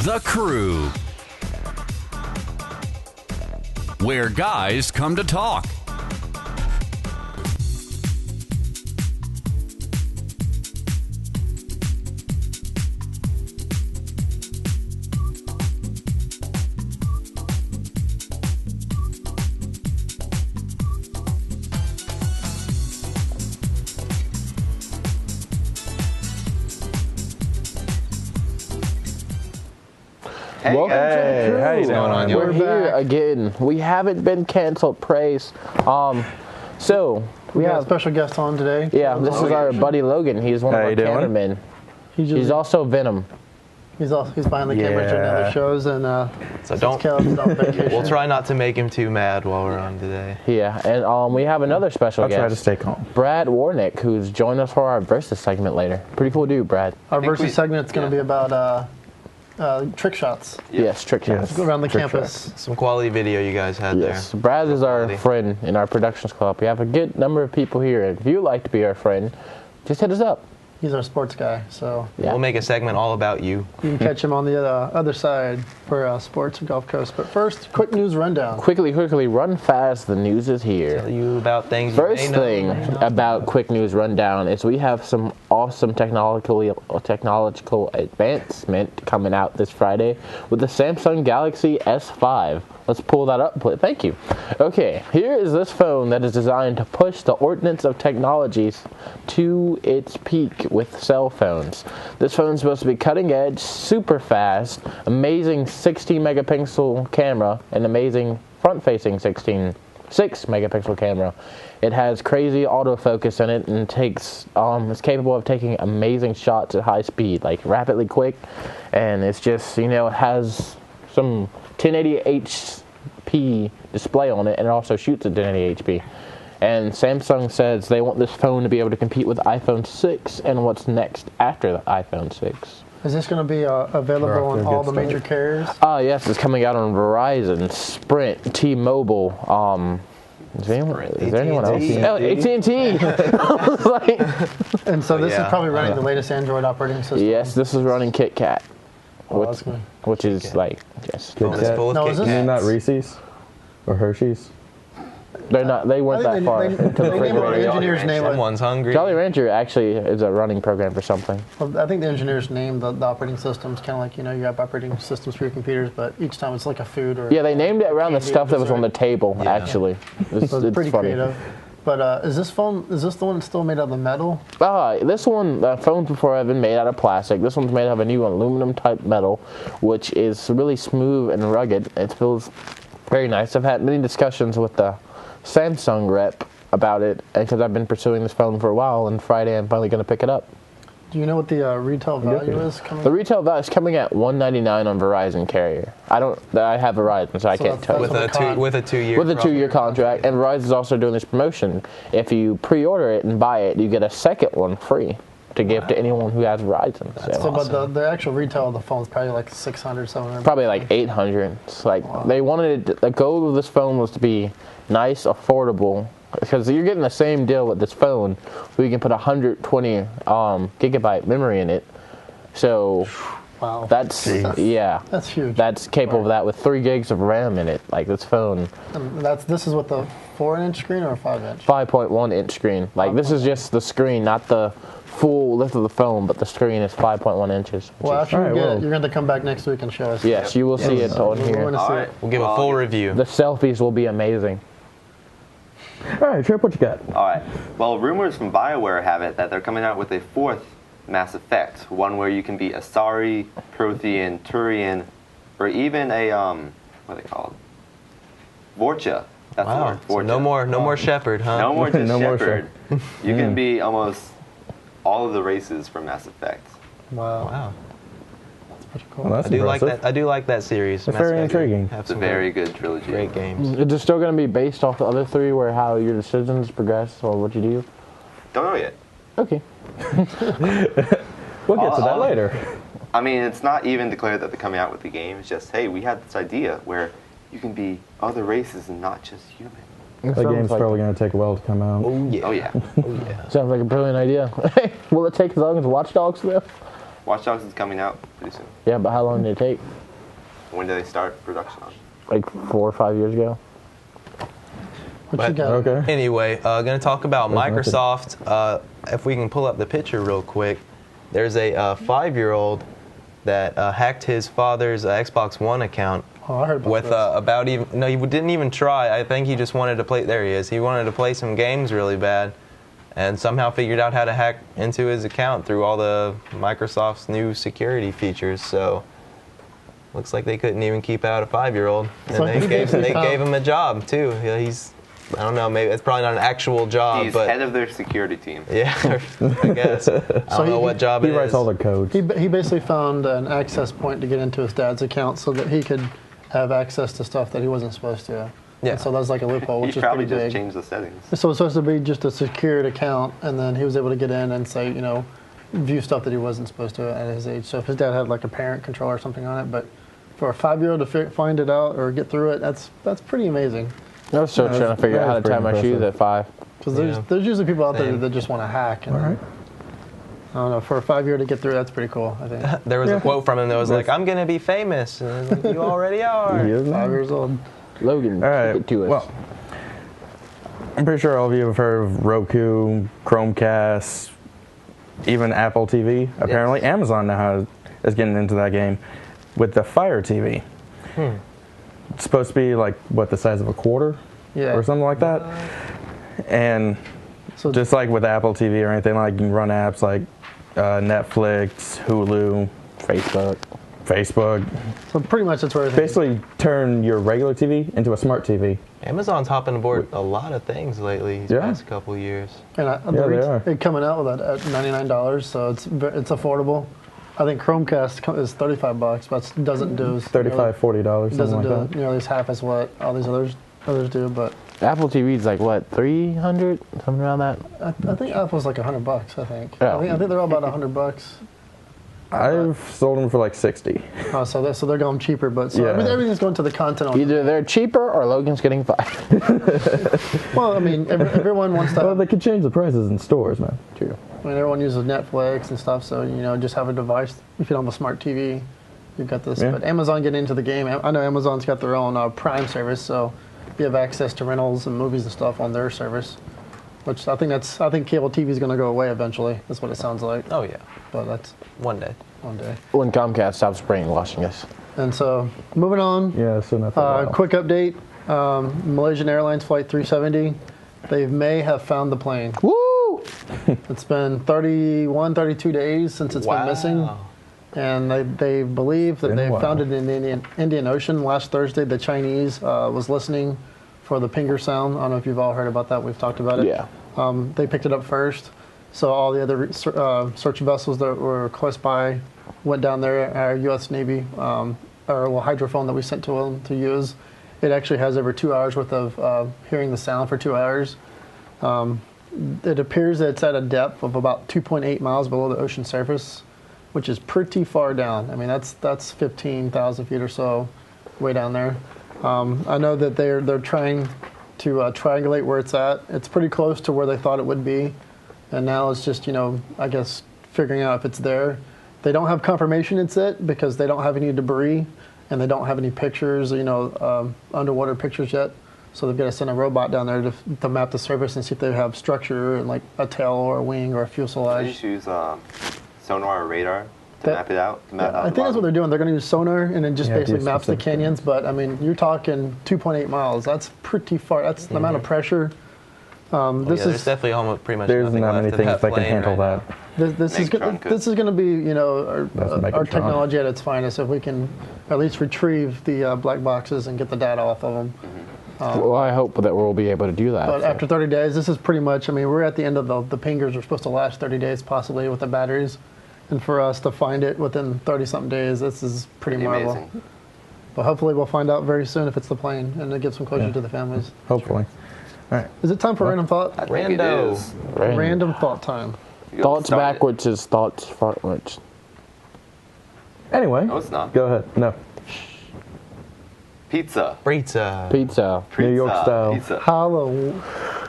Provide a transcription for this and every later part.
The Crew, where guys come to talk. Hey, welcome to the crew. How you doing? We're here again. We haven't been canceled. Praise. So we have a special guest on today. Yeah, this is our buddy Logan. He's one of our cameramen. He's also Venom. He's behind the camera doing other shows, and so don't. We'll try not to make him too mad while we're on today. Yeah, and we have another special guest. I'll try to stay calm. Brad Warnick, who's joined us for our Versus segment later. Pretty cool dude, Brad. Our Versus segment is going to be about trick shots. Yes, trick shots. Go around the campus. Some quality video you guys had there. Yes, Brad is our friend in our productions club. We have a good number of people here. If you'd like to be our friend, just hit us up. He's our sports guy, so we'll make a segment all about you. You can catch him on the other side for sports and Gulf Coast. But first, quick news rundown. Quickly, run fast. The news is here. Tell you about things. First thing about quick news rundown is we have some awesome technological advancement coming out this Friday with the Samsung Galaxy S5. Let's pull that up. Thank you. Okay, here is this phone that is designed to push the ordinance of technologies to its peak with cell phones. This phone is supposed to be cutting edge, super fast, amazing 16 megapixel camera, and amazing front-facing 6 megapixel camera. It has crazy autofocus in it and it's capable of taking amazing shots at high speed, like rapidly quick, and it's just, it has some 1080 HP display on it, and it also shoots at 1080 HP. And Samsung says they want this phone to be able to compete with iPhone 6 and what's next after the iPhone 6. Is this going to be available on all the major carriers? Yes, it's coming out on Verizon, Sprint, T-Mobile. Is there anyone else? Oh, AT&T. And so this is probably running the latest Android operating system. Yes, this is running KitKat. Which is Kit Kat. No, is this? You mean not Reese's or Hershey's? They're not. They weren't that far into the refrigerator. Engineers name Someone's hungry. Jolly Rancher actually is a running program for something. Well, I think the engineers named the operating systems kind of like, you have operating systems for your computers, but each time it's like a food or. Yeah, they named it around the stuff that was on the table. Yeah. Actually, it's pretty funny. Creative. But is this the one that's still made out of metal? This one, the phones before have been made out of plastic. This one's made out of a new aluminum type metal, which is really smooth and rugged. It feels very nice. I've had many discussions with the Samsung rep about it because I've been pursuing this phone for a while, and Friday I'm finally going to pick it up. Do you know what the retail value is coming? The retail value is coming at $199 on Verizon carrier. I have Verizon, so I can't tell you. With a 2-year contract, and Verizon is also doing this promotion. If you pre-order it and buy it, you get a second one free to give to anyone who has Verizon. But the actual retail of the phone is probably like $600, $700. Probably like $800. It's like they wanted it. The goal of this phone was to be nice, affordable. Because you're getting the same deal with this phone, where you can put 120 gigabyte memory in it. So that's huge. That's capable of that with 3 gigs of RAM in it. Like this phone. And this is with the 4-inch screen or a 5-inch? 5.1 inch screen. Like this is just the screen, not the full length of the phone, but the screen is 5.1 inches. Well, after you get it, you're going to come back next week and show us. Yes, you will see it on here. We'll give a full review. The selfies will be amazing. All right, Tripp, what you got? All right. Well, rumors from BioWare have it that they're coming out with a 4th Mass Effect, one where you can be Asari, Prothean, Turian, or even a what are they called? Vorcha. That's the word. So no more Shepard, huh? No more just Shepard. You can be almost all of the races from Mass Effect. Wow. Cool. Well, I do like that series. It's very intriguing. It's a very good trilogy. Great games. Is it still going to be based off the other 3, where how your decisions progress or what you do? Don't know yet. Okay. We'll get to that later. I mean, it's not even declared that they're coming out with the game. It's just, hey, we had this idea where you can be other races and not just human. The game's probably going to take a while to come out. Oh yeah. Sounds like a brilliant idea. Will it take as long as Watch Dogs though? Watch Dogs is coming out pretty soon. Yeah, but how long did it take? When do they start production on? Like 4 or 5 years ago. What you got? Okay. Anyway, going to talk about There's nothing. Microsoft. If we can pull up the picture real quick, there's a 5-year-old that hacked his father's Xbox One account Oh, I heard about with this. he didn't even try. I think he just wanted to play. There he is. He wanted to play some games really bad, and somehow figured out how to hack into his account through all the Microsoft's new security features. So looks like they couldn't even keep out a 5-year-old, and So they he gave basically found- him a job too. Yeah, I don't know. Maybe it's probably not an actual job, He's but head of their security team. yeah, I guess. I don't know what job He it writes is. all the codes. He basically found an access point to get into his dad's account so that he could have access to stuff that he wasn't supposed to. Yeah. And so that's like a loophole, He which is probably pretty just big. changed the settings. So it's supposed to be just a secured account, and then he was able to get in and say, view stuff that he wasn't supposed to at his age. So if his dad had like a parent control or something on it, but for a 5-year-old to find it out or get through it, that's pretty amazing. I was still trying to figure out how to pretty tie my shoes impressive. at 5. Because Yeah. there's usually people out there Same. that just want to hack. And All right. I don't know, for a 5-year to get through, that's pretty cool, I think. There was a quote from him that was like, "I'm gonna be famous," and I was like, "You already are." He is now. 5 years old. Logan, All right. keep it to us. Well, I'm pretty sure all of you have heard of Roku, Chromecast, even Apple TV. Apparently, Amazon now is getting into that game with the Fire TV. It's supposed to be like the size of a quarter, Yeah. or something like that. And So just like with Apple TV or anything, like you can run apps like Netflix, Hulu, Facebook. So pretty much that's where everything. Basically, turn your regular TV into a smart TV. Amazon's hopping aboard a lot of things lately these Yeah. past couple years. And they are. they're coming out with that at $99, so it's affordable. I think Chromecast is $35, but it doesn't do $35, $40, It something doesn't like do that. nearly as half as what all these others do. But Apple TV's like what, 300, something around that. I think Apple's like $100. I think. Yeah. I think they're all about $100. I've sold them for like 60. So they're going cheaper, but Yeah. everything's going to the content. Either they're cheaper or Logan's getting 5. Well, I mean, everyone wants to. Well, they could change the prices in stores, man. True. I mean, everyone uses Netflix and stuff, so just have a device. If you don't have a smart TV, you've got this. Yeah. But Amazon getting into the game. I know Amazon's got their own Prime service, so you have access to rentals and movies and stuff on their service. Which I think cable TV is going to go away eventually. That's what it sounds like. Oh yeah, But that's one day. one day. When Comcast stops brainwashing us. And so moving on. Yeah, so enough. For a while. Quick update. Malaysian Airlines Flight 370. They may have found the plane. Woo! It's been 32 days since it's been missing. And they believe that Been they a while. found it in the Indian Ocean. Last Thursday, the Chinese was listening for the pinger sound. I don't know if you've all heard about that. We've talked about it. Yeah. They picked it up first. So all the other search vessels that were close by went down there. Our U.S. Navy, our little hydrophone that we sent to them to use, it actually has over 2 hours worth of hearing the sound for 2 hours. It appears that it's at a depth of about 2.8 miles below the ocean surface, which is pretty far down. I mean, that's 15,000 feet or so way down there. I know that they're trying to triangulate where it's at. It's pretty close to where they thought it would be. And now it's just, I guess, figuring out if it's there. They don't have confirmation it's it because they don't have any debris and they don't have any pictures, underwater pictures yet. So they've got to send a robot down there to map the surface and see if they have structure and like a tail or a wing or a They fuselage. just use sonar or radar to That- map it out. To map out I the think that's what they're bottom. doing. They're going to use sonar and it just Yeah, basically do maps the specific canyons. But I mean, you're talking 2.8 miles. That's pretty far. That's the amount of pressure. This There's is definitely almost pretty much There's nothing not left many of things that can plane handle right that. now. this is Megatron could. this is going to be That's our Megatron. technology at its finest if we can at least retrieve the black boxes and get the data off of them. Well, I hope that we'll be able to do that. But so. after 30 days, this is pretty much. I mean, we're at the end of the pingers are supposed to last 30 days possibly with the batteries, and for us to find it within 30-something days, this is pretty marvelous. amazing. But hopefully, we'll find out very soon if it's the plane, and it gives some closure Yeah. to the families. Hopefully. All right. Is it time for random thought? I think it Rando. is. Random. Thought time. You go Thoughts start it. backwards is thoughts frontwards. Anyway. No, it's not. Go ahead. No. Pizza. Pizza. Pizza. New York Pizza. style. Pizza.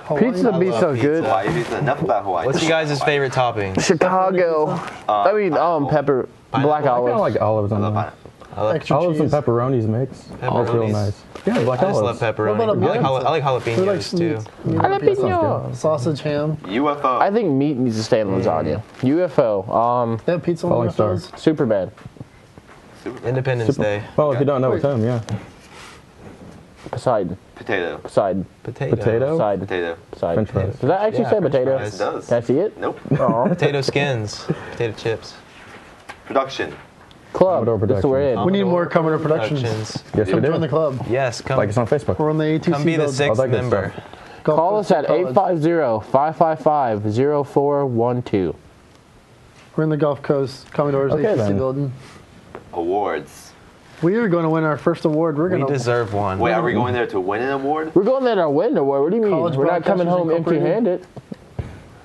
Pizza be love so pizza. good. Hawaii pizza. Enough about Hawaii. What's you guys' favorite topping? Chicago. I mean, pepper, black I kind of olives. like olives I on love there. pineapple. I love, Extra Olives and cheese. pepperonis mix. That's real Pepperonis. nice. Yeah, black I just olives. love pepperoni. What about I like We like jalapenos too. Jalapeno. Sausage, ham. UFO. I think meat needs to stay in lasagna. UFO. They have pizza Falling on Star. those. Superbad. Independence Day. Well, if you don't know, Wait. it's him, yeah. Poseidon. Potato. Poseidon. Potato. Potato? Poseidon. Potato. Poseidon. French fries. Does that actually Yeah, say French potato? fries. It does. Can I see it? Nope. Oh. Potato skins. Potato chips. Production. Club. Commodore That's what we're in. We need more Commodore Productions. Yes, we Come do. join the club. Yes, come. Like it's on Facebook. We're on the ATC. Come be the build. sixth that good member. stuff. Golf Call Course us at College. 850-555-0412. We're in the Gulf Coast Commodore's Okay, ATC then. building. Awards. We are going to win our first award. We're We going to deserve one. Wait, are we going there to win an award? We're going there to win the award. What do you mean? College We're not coming Broadcasters home Incorporated. empty-handed.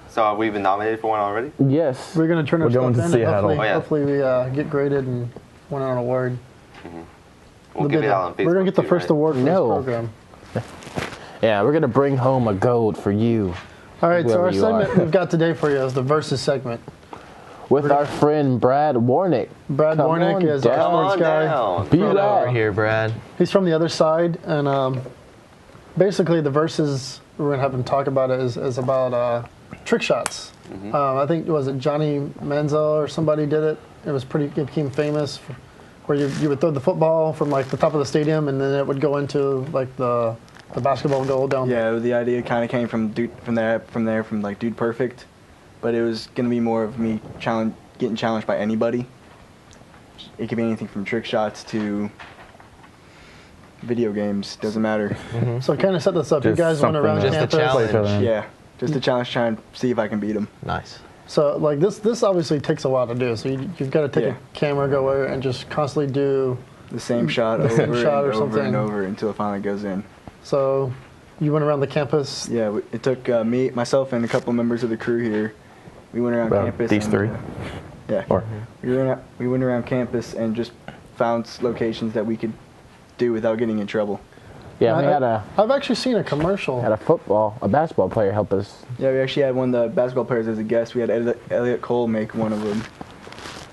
So have we been nominated for one already? Yes. We're going to turn our We're going stuff to in. And Seattle. hopefully, Oh, yeah. hopefully we get graded and win an award. We'll give it out on Facebook. We're going to get the too, first right? award for No. this program. Yeah, we're going to bring home a gold for you. All right, so Whoever our you segment are. we've got today for you is the Versus segment. With our friend Brad Warnick. Brad Come Warnick on is our down. Come on sports guy. down. Be Get over right. here, Brad. He's from the other side, and basically the Versus we're going to have him talk about it is about trick shots. I think, was it Johnny Manziel or somebody did it? It became famous where you would throw the football from like the top of the stadium and then it would go into like the basketball goal down. Yeah, the idea kind of came from like Dude Perfect, but it was gonna be more of me getting challenged by anybody. It could be anything from trick shots to video games, doesn't matter. So kind of set this up. You Just guys went something around Just a campus. challenge. Play each other in. Yeah, just a challenge, trying to see if I can beat them. Nice. So like this obviously takes a while to do. So you've got to take Yeah. a camera, go over and just constantly do. The same shot The over same shot or and over something. and over until it finally goes in. So you went around the campus. Yeah, it took myself, and a couple members of the crew here. We went around About campus. these and, three? Yeah. Or We went around campus and just found locations that we could do without getting in trouble. Yeah, we had I've actually seen a commercial. a basketball player help us. Yeah, we actually had one of the basketball players as a guest. We had Elliot Cole make one of them.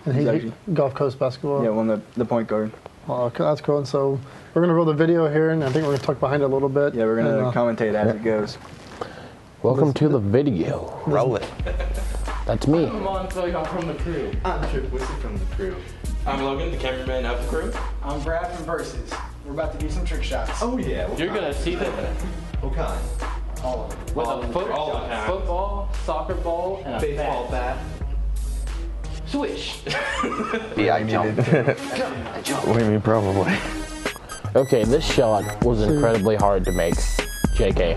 And He's he actually- Gulf Coast basketball. Yeah, one of the point guard. Oh, okay, that's cool. And so we're gonna roll the video here, and I think we're gonna talk behind it a little bit. Yeah, we're gonna And, commentate as it goes. Welcome to the video. Roll it. That's me. Amon Philyaw from the crew. I'm Tripp Wisser from the crew. I'm Logan, the cameraman of the crew. I'm Brad from Versus. We're about to do some trick shots. Oh yeah, you're gonna see that What kind? all with All a of them, all the time. football, soccer ball, and a Baseball bat. Swish. Yeah, I jumped. what do you mean, probably? Okay, this shot was incredibly hard to make. JK.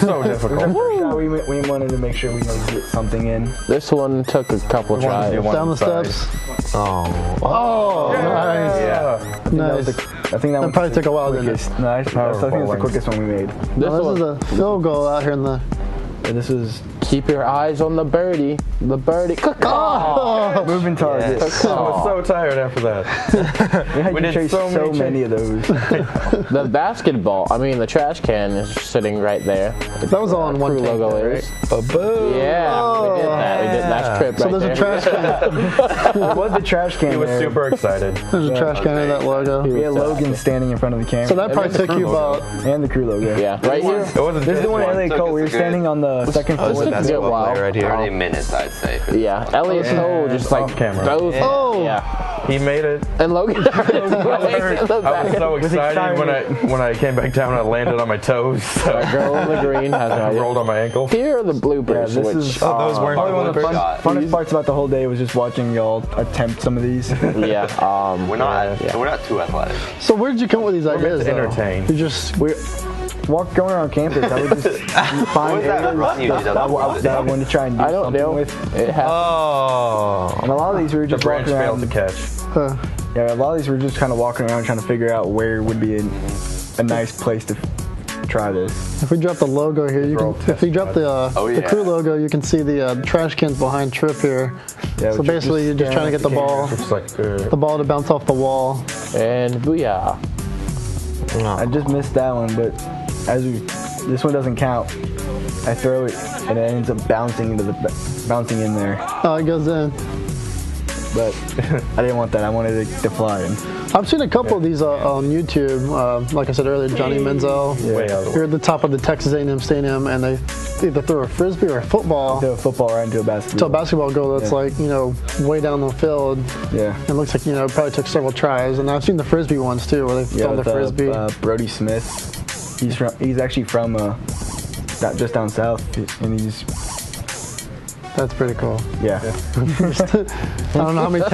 So difficult. Yeah, we wanted to make sure we get something in. This one took a couple We wanted to tries. do one down the side. steps. Oh. Oh, nice. Yeah. Nice. I think that one probably took a while, didn't it? quickest. No, I think that's the bowling. quickest one we made. This Well, this one, is a field goal out here in the. And this is keep your eyes on the birdie. The birdie. Oh! moving target. Yes. I was so tired after that. We had We to did chase so so many many of those. The basketball, the trash can is sitting right there. That was all in one Crew take, logo though, is. Ba-boom. Yeah, we did that. That's Tripp So right there's there. a trash can. It was the trash can He was there. super excited. There's a trash can in that logo. We had Logan standing in front of the camera. So that probably took you about. and the crew logo. Yeah, right here. It wasn't This is the one one Elliot took Cole. us We a were good- standing on the second Oh, floor. it's a Good basketball wow. player right here. 30 minutes, I'd say. Yeah, Elliot Cole just like off camera. throws. Oh! Yeah, He made it. and Logan. I was so excited excited. when I came back down and I landed on my toes. So That girl in the green has I no rolled on my ankle. Here are the bloopers, Yeah, this which is- Those weren't Probably one of the Blooper shot. funnest parts about the whole day was just watching y'all attempt some of these. yeah. We're not too athletic. So where did you come up with these ideas? to though? entertain. You just. Going around campus, I would just find was that areas run you did? that I wanted to try and do I don't something know. with. It has. Oh. And a lot of these we were The just branch walking failed around. to catch. Yeah, a lot of these we were just kind of walking around trying to figure out where would be a nice place to try this. If we drop the logo here, you They're all can. If we drop the Oh, the yeah. crew logo, you can see the trash cans behind Tripp here. Yeah, So basically, you're just trying to get the ball, It's like the ball to bounce off the wall. And booyah. I just missed that one, but this one doesn't count. I throw it, and it ends up bouncing in there. Oh, it goes in. But I didn't want that. I wanted it to fly in. I've seen a couple of these on YouTube. Like I said earlier, Johnny Menzel. Way out of the You're at the top of the Texas A&M Stadium, and they either throw a frisbee or a football Throw a football right into a basketball. to a basketball goal that's like, way down the field. Yeah. It looks like, it probably took several tries. And I've seen the frisbee ones too, where they throw the with, frisbee. Brody Smith. He's actually from just down south, and he's That's pretty cool. yeah. I don't know how many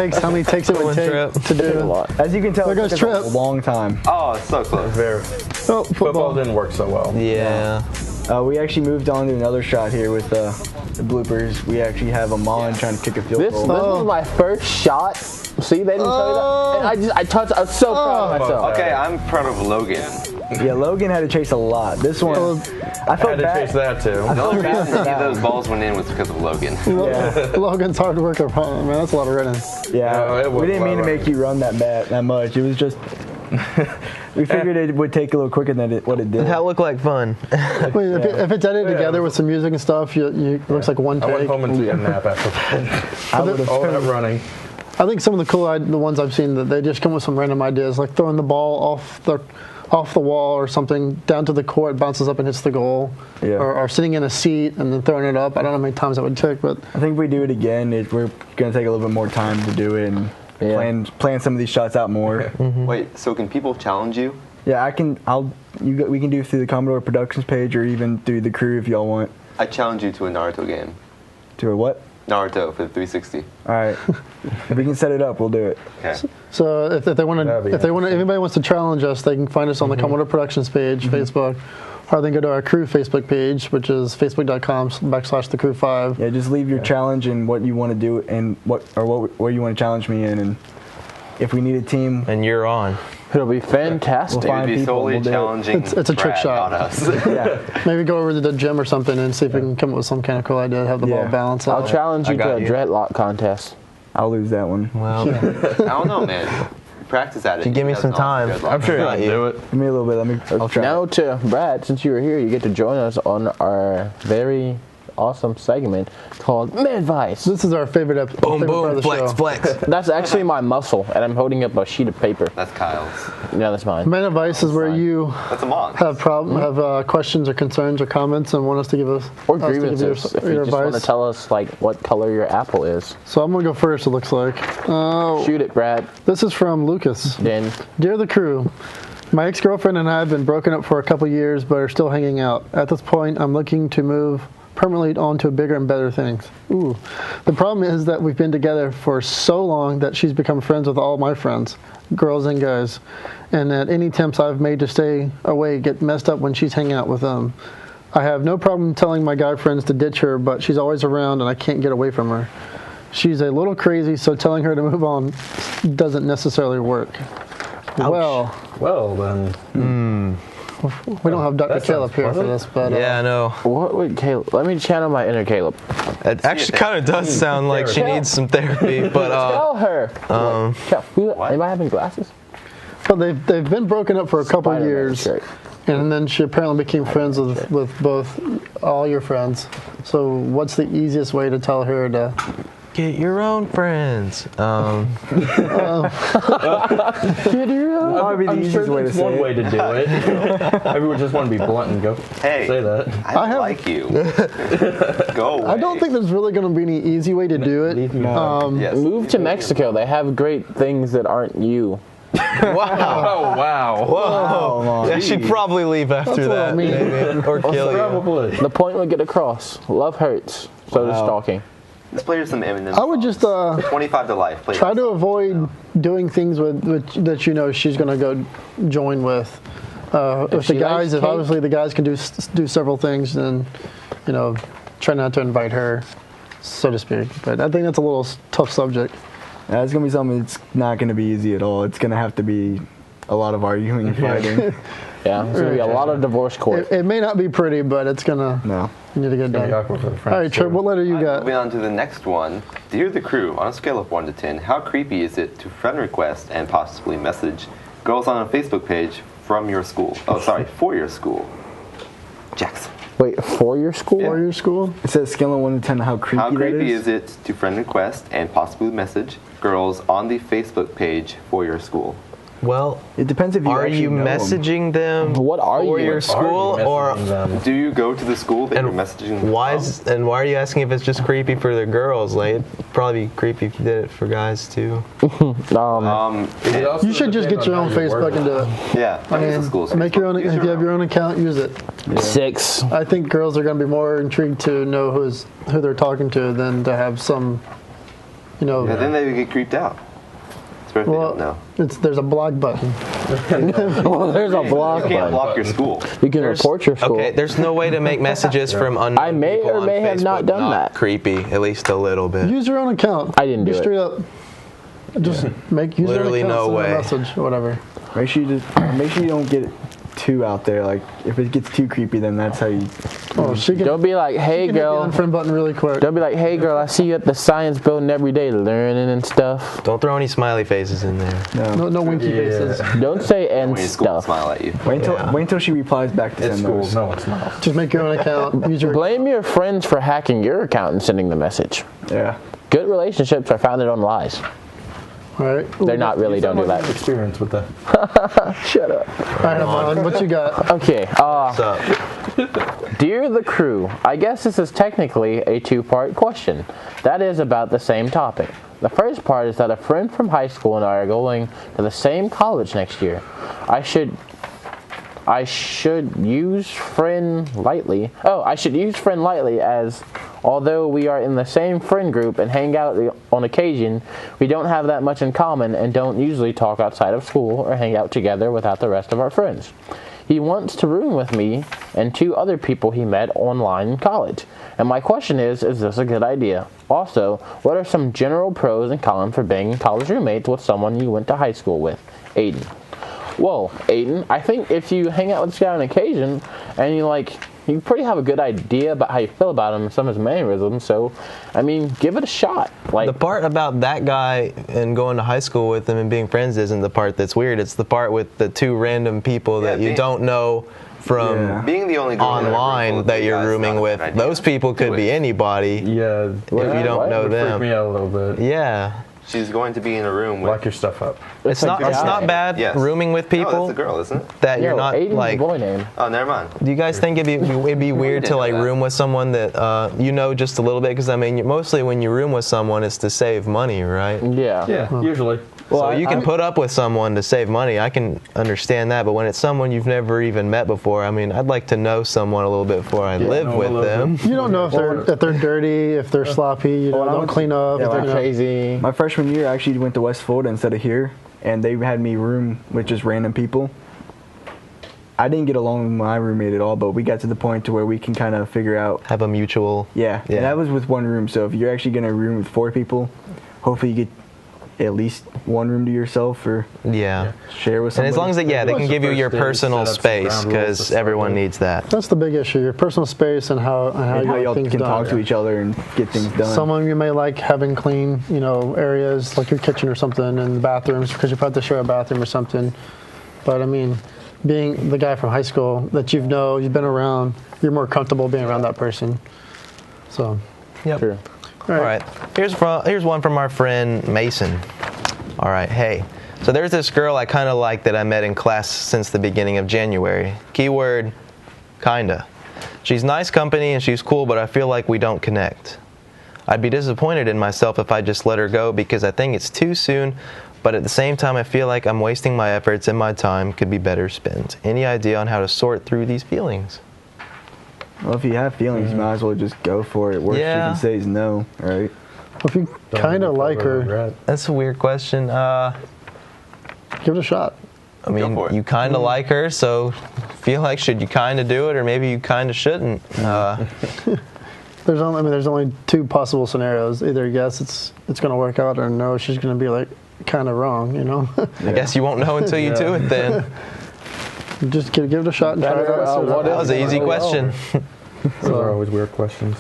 takes it would take Tripp. to do. A lot. As you can tell, There it goes took Tripp. a long time. Oh, it's so close. Very. Oh, Football football. didn't work so well. Yeah. We actually moved on to another shot here with the bloopers. We actually have Amon trying to kick a field This goal. was my first shot. See, they didn't tell you that. And I was so proud of myself. Okay, I'm proud of Logan. Yeah, Logan had to chase a lot. This one, I I felt had to bad. chase that too. The only reason any of those balls went in was because of Logan. Yeah, Logan's hard worker, man. That's a lot of running. No, it we was didn't mean to low make you run that much. It was just we figured it would take a little quicker than what it did. That looked like fun. Wait, if it's edited together with some music and stuff, it looks like one I went take. home and took a nap after that. I would have. All that running. I think some of the ones I've seen, that they just come with some random ideas, like throwing the ball off the wall or something down to the court, bounces up and hits the goal, Yeah. or sitting in a seat and then throwing it up. I don't know how many times that would take, but I think if we do it again, we're gonna take a little bit more time to do it and plan some of these shots out more. Wait, so can people challenge you? Yeah, we can do it through the Commodore Productions page or even through the crew if y'all want. I challenge you to a Naruto game. To a what? Naruto for the 360. All right. If we can set it up, we'll do it. Okay. so if they want That'd be to, if anybody wants to challenge us, they can find us on the Commodore Productions page, Facebook, or they can go to our crew Facebook page, which is facebook.com/thecrew5. Yeah, just leave your challenge and what you want to do and what you want to challenge me in, and if we need a team, And you're on. It'll be fantastic. We'll It would be people, solely we'll do it. challenging It's a trick Brad, shot. not us. yeah, Maybe go over to the gym or something and see if we can come up with some kind of cool idea to have the ball Yeah. bounce I'll out. challenge you to got a you. dreadlock contest. I'll lose that one. Well, I don't know, man. Practice at it. you give me some time. I'm sure you can do it. Give me a little bit. Let me. I'll try. Now to Brad, since you were here, you get to join us on our very awesome segment called Man Advice. This is our favorite boom, favorite part of boom, the flex, show. flex. That's actually my muscle, and I'm holding up a sheet of paper. That's Kyle's. Yeah, that's mine. Man advice is where you That's a mod. have questions or concerns or comments and want us to give us Or us to give you grievances, if you your just want to advice. tell us like what color your apple is. So I'm gonna go first. It looks like. Shoot it, Brad. This is from Lucas. Then Dear the crew, my ex-girlfriend and I have been broken up for a couple years, but are still hanging out. At this point, I'm looking to move permanently on to bigger and better things. Ooh. The problem is that we've been together for so long that she's become friends with all my friends, girls and guys, and that any attempts I've made to stay away get messed up when she's hanging out with them. I have no problem telling my guy friends to ditch her, but she's always around and I can't get away from her. She's a little crazy, so telling her to move on doesn't necessarily work. Well, Then. we don't have Dr. That Caleb sounds here for pleasant. this, but Yeah, I know. what would Caleb? Let me channel my inner Caleb. It actually kind of does sound like she needs some therapy, but Tell her. Anybody having glasses? well, they've been broken up for a couple Spider-Man years, shirt. and then she apparently became friends with both all your friends. So what's the easiest way to tell her to? get your own friends. Probably the I'm easiest sure way to that's say one it. way to do it. Maybe we just want to be blunt and go Hey, say that. I have- like you. Go away. I don't think there's really going to be any easy way to do it. Yes. Move to Mexico. They have great things that aren't you. Wow. Oh wow. Whoa. Yeah, she'd probably leave after That's what I that, mean. maybe, or kill you. Probably. The point would get across. Love hurts. So does stalking. Let's play some Eminem. I would just 25 to life. Play try that to song. avoid doing things with that you know she's going to go join with. If she the guys, likes if cake- obviously the guys can do several things, then try not to invite her, so to speak. But I think that's a little tough subject. Yeah, it's gonna be something that's not gonna be easy at all. It's gonna have to be a lot of arguing and fighting. Yeah, there's going to be a lot of divorce court. It may not be pretty, but it's gonna. No. You need to get It's gonna done. be awkward for the All friends. right, Tripp, too. what letter you got? Moving on to the next one. Dear the crew, on a scale of 1 to 10, how creepy is it to friend request and possibly message girls on a Facebook page from your school? Oh, sorry, for your school. Jackson. Wait, for your school? For your school? It says scale of 1 to 10 how creepy How creepy that is it to friend request and possibly message girls on the Facebook page for your school? Well, It depends if you are actually you know 'em. messing them What are for you- your what school or Do you go to the school that and you're messaging them why from? why are you asking if it's just creepy for the girls? Like it'd probably be creepy if you did it for guys too. You should just get your own Facebook and do it. Yeah, I use the mean, school's make your Facebook. own. Use If you have your own account, use it. 6. I think girls are going to be more intrigued to know who they're talking to than to have some, Yeah, then they would get creeped out. Especially if they don't know. There's a block button. Well, there's a block You can't button. block your school. You can report your school. Okay, there's no way to make messages from unknown I may people or on may have not Facebook done that. Creepy, at least a little bit. Use your own account. I didn't do Be it. straight up. Just use Literally your own account, no send way. a message, or whatever. Make sure you don't get too out there. Like if it gets too creepy, then that's how you. Oh, she can. Don't be like, hey Hit the girl. unfriend button really quick. Don't be like, hey girl, I see you at the science building every day learning and stuff. Don't throw any smiley faces in there. No winky faces. Don't say and When your school stuff. smile at you. Wait until she replies back to It's send cool. those. No, it's not. Just make your own account. Use your. Blame your friends for hacking your account and sending the message. Yeah. Good relationships are founded on lies. All right. They're not really, don't do that. Experience with that. Shut up. All right, Amon, what you got? Okay, What's up? Dear the crew, I guess this is technically a 2-part question. That is about the same topic. The first part is that a friend from high school and I are going to the same college next year. I should use friend lightly. I should use friend lightly as although we are in the same friend group and hang out on occasion, we don't have that much in common and don't usually talk outside of school or hang out together without the rest of our friends. He wants to room with me and 2 other people he met online in college. And my question is this a good idea? Also, what are some general pros and cons for being college roommates with someone you went to high school with? Aiden. Well, Aiden, I think if you hang out with this guy on occasion and you pretty have a good idea about how you feel about him and some of his mannerisms, so, I mean, give it a shot. The part about that guy and going to high school with him and being friends isn't the part that's weird. It's the part with the 2 random people that you don't know from being the only girl online that you're rooming with. Those people could be anybody. Yeah. If you don't know them. Freak me out a little bit. Yeah. She's going to be in a room with. Lock your stuff up. It's not bad rooming with people. No, that's a girl, isn't it? That you're not Aiden's like. a boy name. Oh, never mind. Do you guys think it'd be weird to room with someone that you know just a little bit? Because I mean, mostly when you room with someone, it's to save money, right? Yeah. Yeah, usually. So you can put up with someone to save money. I can understand that. But when it's someone you've never even met before, I mean, I'd like to know someone a little bit before I live with them. You don't know if they're dirty, if they're sloppy, don't clean up, if they're crazy. My freshman year, I actually went to West Florida instead of here, and they had me room with just random people. I didn't get along with my roommate at all, but we got to the point to where we can kind of figure out. Have a mutual. Yeah, and that was with one room. So if you're actually going to room with 4 people, hopefully you get at least one room to yourself or share with somebody. And as long as they can give you your personal space because everyone needs that. That's the big issue: your personal space and how y'all things can done. talk to each other and get things done. Some of you may like having clean, areas like your kitchen or something, and bathrooms because you probably have to share a bathroom or something. But I mean, being the guy from high school that you've been around, you're more comfortable being around that person. So, Yep. True. All right. Here's one from our friend Mason. All right. Hey. So there's this girl I kind of like that I met in class since the beginning of January. Keyword, kinda. She's nice company and she's cool, but I feel like we don't connect. I'd be disappointed in myself if I just let her go because I think it's too soon, but at the same time I feel like I'm wasting my efforts and my time could be better spent. Any idea on how to sort through these feelings? Well, if you have feelings, you might as well just go for it. Worst you can say is no, right? if you kind of like her, That's a weird question. give it a shot. I mean, you kind of like her, so feel like should you kind of do it, or maybe you kind of shouldn't. There's only 2 possible scenarios. Either yes, it's going to work out, or no, she's going to be like kind of wrong. I guess you won't know until you do it then. Just give it a shot and try it out. That was an easy question. Those are always weird questions.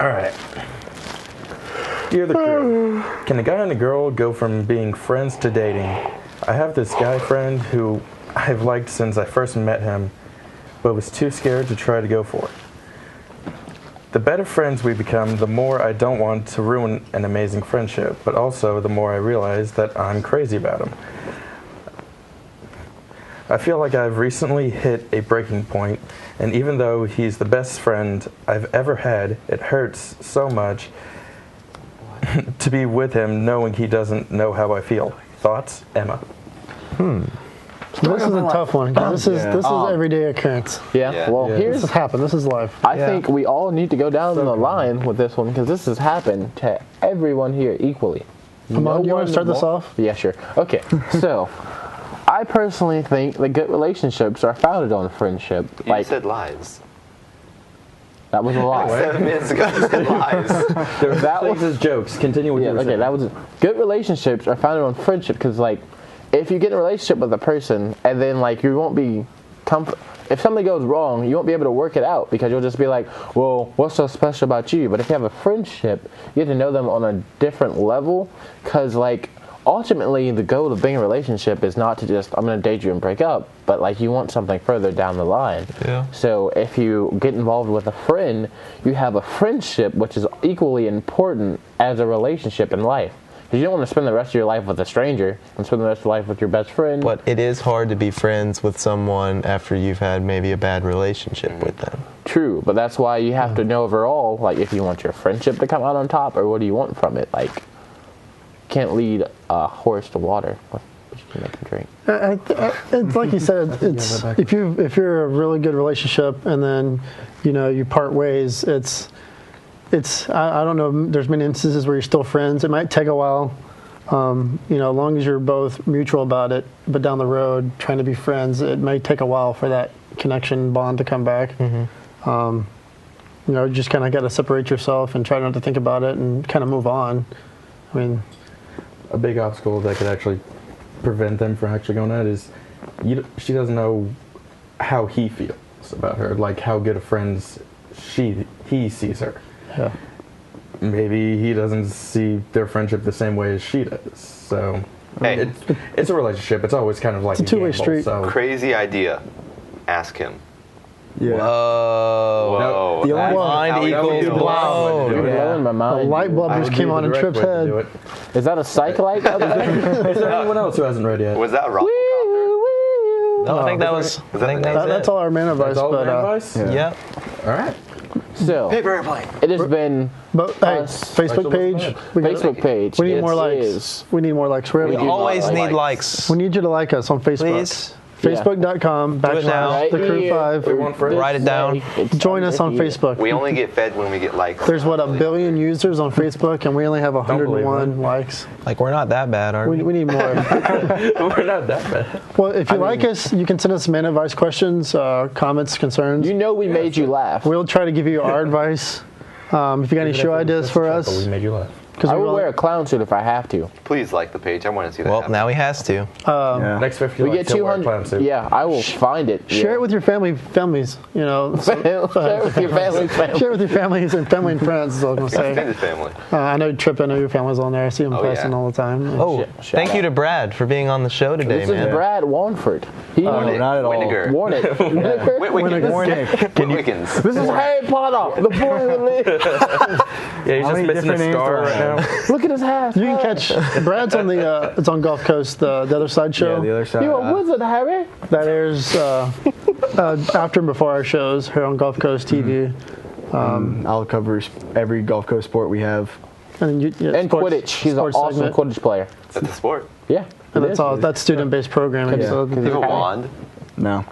All right. Dear the crew, can a guy and a girl go from being friends to dating? I have this guy friend who I've liked since I first met him. but was too scared to try to go for it. The better friends we become, the more I don't want to ruin an amazing friendship, but also the more I realize that I'm crazy about him. I feel like I've recently hit a breaking point, and even though he's the best friend I've ever had, it hurts so much to be with him knowing he doesn't know how I feel. Thoughts, Emma? This is a tough one. This is everyday occurrence. Yeah. Well, This here's. has happened. This is life. I think we all need to go down the line with this one because this has happened to everyone here equally. Amon, do you want one to start this more- off? Yeah, sure. Okay, so I personally think that good relationships are founded on friendship. You said lies. That was a lie. 7 minutes ago, you said lies. That was his jokes. Continue with yeah. your Okay, that was good relationships are founded on friendship because like if you get in a relationship with a person and then like you won't be if something goes wrong, you won't be able to work it out because you'll just be like, well, what's so special about you? But if you have a friendship, you get to know them on a different level because like ultimately the goal of being in a relationship is not to just I'm going to date you and break up, but like you want something further down the line. Yeah. So if you get involved with a friend, you have a friendship which is equally important as a relationship in life. Because you don't want to spend the rest of your life with a stranger and spend the rest of your life with your best friend. But it is hard to be friends with someone after you've had maybe a bad relationship with them. True, but that's why you have to know overall, like, if you want your friendship to come out on top, or what do you want from it? Like, you can't lead a horse to water. What you can make him drink. It's like you said. It's if you're a really good relationship and then you part ways. I don't know. There's many instances where you're still friends. It might take a while. As long as you're both mutual about it, but down the road, trying to be friends, it may take a while for that connection bond to come back. Just kind of got to separate yourself and try not to think about it and kind of move on. I mean, a big obstacle that could actually prevent them from actually going out is she doesn't know how he feels about her, like how good of friends he sees her. Yeah. Maybe he doesn't see their friendship the same way as she does. So it's a relationship. It's always kind of like It's a two-way gamble, street. So. Crazy idea. Ask him. Yeah. Whoa. Whoa. The only Mind that would be equals the best blow. way to do You're it. blowing my a mind. light bulb That just would came be on the in direct Tripp's way to do head. it. Is that a psych light up there? Is there anyone else who hasn't read yet? Was that Rock? No, I think that was. I think that's That's it. all our man advice. That's all But their advice? Yeah. All right. So, Paper airplane. it has been hey, us. Facebook page. Facebook page. We need more It likes. is- We need more likes. Wherever We you always like need likes. likes. We need you to like us on Facebook. Please. Facebook.com it now. Right /the crew here. 5. Write it down. It's Join us on here. Facebook. We only get fed when we get likes. There's what, 1 billion users on Facebook, and we only have believe 101 likes. Like, we're not that bad, are We we? need more. We're not that bad. Well, if you like us, you can send us man advice questions, comments, concerns. You know we made you laugh. We'll try to give you our advice. If you got any show ideas for But us, we made you laugh. because I will wear a clown suit if I have to. Please like the page. I want to see that. Well, happen. now he has to. Yeah. Next 50 We likes, get he'll wear a 200. clown suit. Yeah, I will find it. share it with your families. Share it with your family. Share it with your families and family and friends. Is what I was going to Extended family. say. I know Tripp. I know your family's on there. I see them Oh, posting yeah. all the time. Oh, thank you to Brad for being on the show today, This is man. Brad Warnford. He not at all. Winnegar. Warnick. Wickens. This is Harry Potter, the boy who lived. Yeah, he's How just many missing a different names star do I right have? now. Look at his hat. You can catch Brad's on the it's on Gulf Coast, the other side show. Yeah, the other side. You a wizard, Harry. That airs after and before our shows here on Gulf Coast TV. I'll cover every Gulf Coast sport we have. And, And Quidditch. He's an sports awesome segment. Quidditch player. That's a sport. Yeah. And it that's is. all. That's student-based programming. Yeah. So Do you have a wand? No,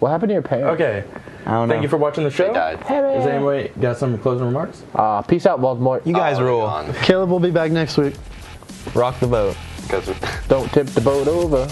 What happened to your parents? Okay. I don't know. Thank you for watching the show. They died. Is anybody got some closing remarks? Peace out, Baltimore. You guys Oh, rule. on. Caleb will be back next week. Rock the boat. Because Don't tip the boat over.